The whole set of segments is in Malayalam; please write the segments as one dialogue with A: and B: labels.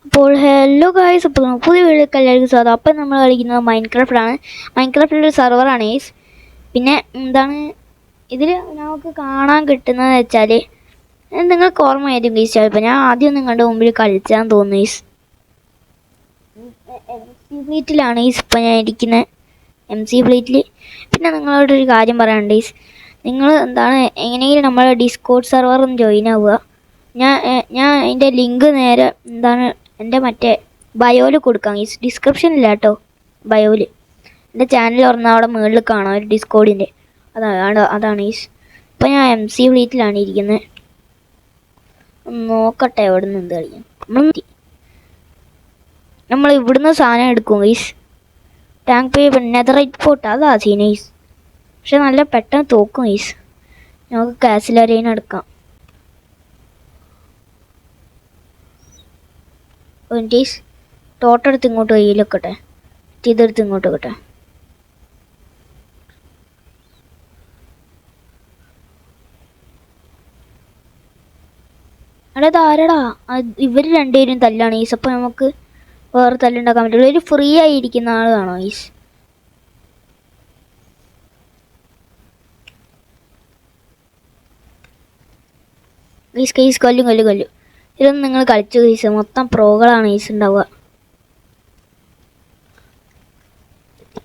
A: അപ്പോൾ ഹലോ ഗായ്സ്, അപ്പോൾ പുതിയ വീഡിയോക്ക് എല്ലാവർക്കും സ്വാഗതം. അപ്പം നമ്മൾ കളിക്കുന്നത് മൈൻക്രാഫ്റ്റാണ്. മൈൻക്രാഫ്റ്റിലൊരു സെർവറാണ് ഈസ്. പിന്നെ എന്താണ് ഇതിൽ നമുക്ക് കാണാൻ കിട്ടുന്നതെന്ന് വെച്ചാൽ, നിങ്ങൾക്ക് ഓർമ്മയായിരിക്കും ഗീസ്. ചിലപ്പോൾ ഞാൻ ആദ്യം നിങ്ങളുടെ മുമ്പിൽ കളിച്ചാൻ തോന്നുന്നു ഈസ്. MC ഫ്ലീറ്റിലാണ് ഈസ് ഇപ്പം ഞാൻ ഇരിക്കുന്നത്, MC ഫ്ലീറ്റിൽ. പിന്നെ നിങ്ങളോടൊരു കാര്യം പറയാനുണ്ട് ഈസ്. നിങ്ങൾ എന്താണ് എങ്ങനെയെങ്കിലും നമ്മുടെ ഡിസ്കോഡ് സെർവറും ജോയിൻ ആവുക. ഞാൻ അതിൻ്റെ ലിങ്ക് നേരെ എന്താണ് എൻ്റെ മറ്റേ ബയോയിൽ കൊടുക്കാം ഈ ഡിസ്ക്രിപ്ഷനില്ല കേട്ടോ, ബയോയിൽ എൻ്റെ ചാനൽ തുറന്നാൽ അവിടെ മുകളിൽ കാണാം ഒരു ഡിസ്കോഡിൻ്റെ. അതാണ് ഈ. ഇപ്പം ഞാൻ MC ഫ്ലീറ്റിലാണ് ഇരിക്കുന്നത്. നോക്കട്ടെ എവിടെ നിന്ന് എന്ത് കളിക്കാം. നമ്മൾ ഇവിടുന്ന് സാധനം എടുക്കും ഗൈസ്. ടാങ്ക് പേ നെതറൈറ്റ് പോട്ട് അതാ സീനൈസ്. പക്ഷെ നല്ല പെട്ടെന്ന് തോക്കും ഗൈസ്. നമുക്ക് കാസിലറീന എടുക്കാം. ടീസ് ടോട്ടെടുത്ത് ഇങ്ങോട്ട് കയ്യിലെക്കട്ടെ, ഇതെടുത്ത് ഇങ്ങോട്ട് വെക്കട്ടെ. ആരടാ ഇവർ രണ്ടുപേരും തല്ലാണ് ഈസ്. അപ്പം നമുക്ക് വേറെ തല്ലുണ്ടാക്കാൻ പറ്റില്ല. ഒരു ഫ്രീ ആയിരിക്കുന്ന ആൾ കാണോ ഈസ്. കൊല്ലും. ഇതൊന്നും നിങ്ങൾ കളിച്ചു ഈസ്. മൊത്തം പ്രോകളാണ് ഈസ് ഉണ്ടാവുക.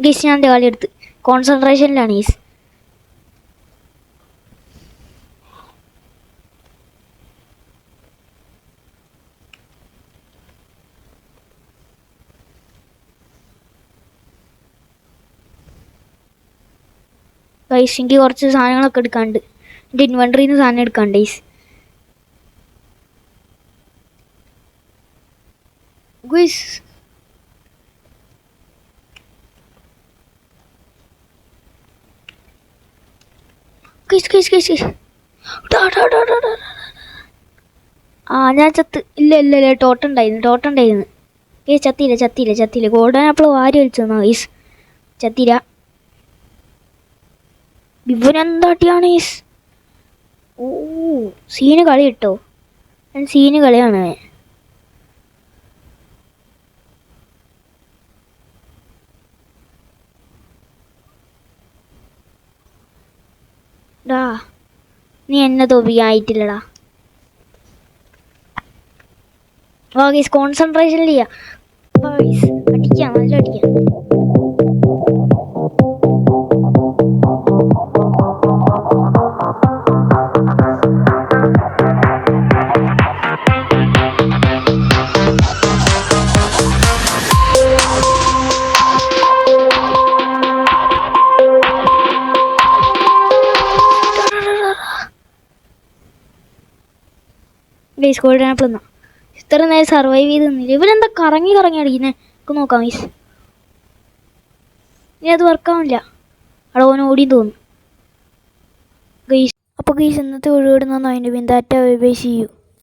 A: ഗീസ് ഞാൻ എൻ്റെ കളി എടുത്ത് കോൺസെൻട്രേഷനിലാണ് ഈസ്. ഗൈസ് എനിക്ക് കുറച്ച് സാധനങ്ങളൊക്കെ എടുക്കാണ്ട്, എൻ്റെ ഇൻവെൻട്രിയിൽ നിന്ന് സാധനം എടുക്കാണ്ട് ഈസ്. ഗൈസ് ഞാൻ ചത്ത്. ഇല്ല ടോട്ടുണ്ടായിരുന്നു. ചത്തിയില്ല. ഗോൾഡൻ ആപ്പിൾ വാരി വലിച്ചു തന്നോ ഈസ്. ചത്തില്ല. ഇവനെന്താട്ടിയാണ് ഈസ്. ഓ സീന് കളി കിട്ടോ. സീന് കളിയാണ്. ഡാ നീ എന്നെ തോപ്പിക്കായിട്ടില്ലടാ. ഗൈസ് കോൺസെൻട്രേഷനിൽ ചെയ്യാം. അടിക്കാം, നല്ല അടിക്കാം. ഗൈസ് ഗോൾഡൻ ആപ്പിൾ എന്നാ ഇത്ര നേരം സർവൈവ് ചെയ്ത് നിന്നില്ല. ഇവരെന്താ കറങ്ങി അടിക്കുന്നത്. നമുക്ക് നോക്കാം ഗൈസ്. ഇനി അത് വർക്കാവില്ല. അവിടെ ഓൻ ഓടിയും തോന്നുന്നു ഗൈസ്. അപ്പോൾ ഗൈസ് ഇന്നത്തെ ഒഴിവിടുന്ന അതിൻ്റെ ബിന്ദാറ്റ ബൈ ചെയ്യൂ.